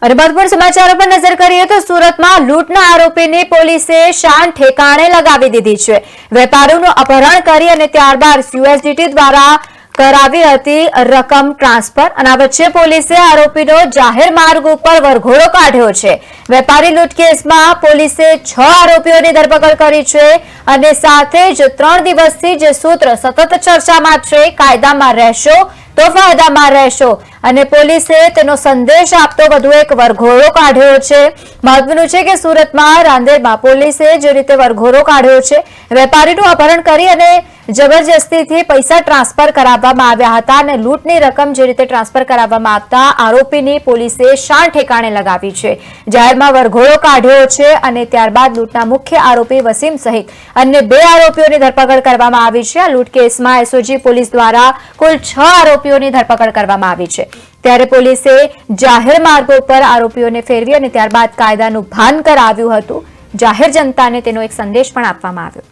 અને મહત્વપૂર્ણ સમાચારો પર નજર કરીએ તો સુરતમાં લૂંટના આરોપીની પોલીસે શાન ઠેકાણે લગાવી દીધી છે। વેપારીનું અપહરણ કરી અને ત્યારબાદ યુએસડીટી દ્વારા કરાવી હતી રકમ ટ્રાન્સફર અને આ વચ્ચે પોલીસે આરોપીનો જાહેર માર્ગ ઉપર વરઘોડો કાઢ્યો છે। વેપારી લૂંટ કેસમાં પોલીસે 6 આરોપીઓની ધરપકડ કરી છે અને સાથે જ 3 દિવસથી જે સૂત્ર સતત ચર્ચામાં છે, કાયદામાં રહેશો તો ફાયદામાં રહેશો, અને પોલીસે તેનો સંદેશ આપતો વધુ એક વરઘોડો કાઢ્યો છે। મહત્વનું છે કે સુરતમાં રાંદેરમાં પોલીસે જે રીતે વરઘોડો કાઢ્યો છે, વેપારીનું અપહરણ કરી અને જબરજસ્તીથી પૈસા ટ્રાન્સફર કરાવવામાં આવ્યા હતા અને લૂંટની રકમ જે રીતે ટ્રાન્સફર કરાવવામાં આવતા આરોપીની પોલીસે શાન ઠેકાણે લગાવી છે। જાહેરમાં વરઘોડો કાઢ્યો છે અને ત્યારબાદ લૂંટના મુખ્ય આરોપી વસીમ સહિત અન્ય 2 આરોપીઓની ધરપકડ કરવામાં આવી છે। આ લૂંટ કેસમાં એસઓજી પોલીસ દ્વારા કુલ 6 આરોપીઓની ધરપકડ કરવામાં આવી છે। ત્યારે પોલીસે જાહેર માર્ગો પર આરોપીઓને ફેરવી અને ત્યારબાદ કાયદાનું ભાન કરાવ્યું હતું। જાહેર જનતાને તેનો એક સંદેશ પણ આપવામાં આવ્યો।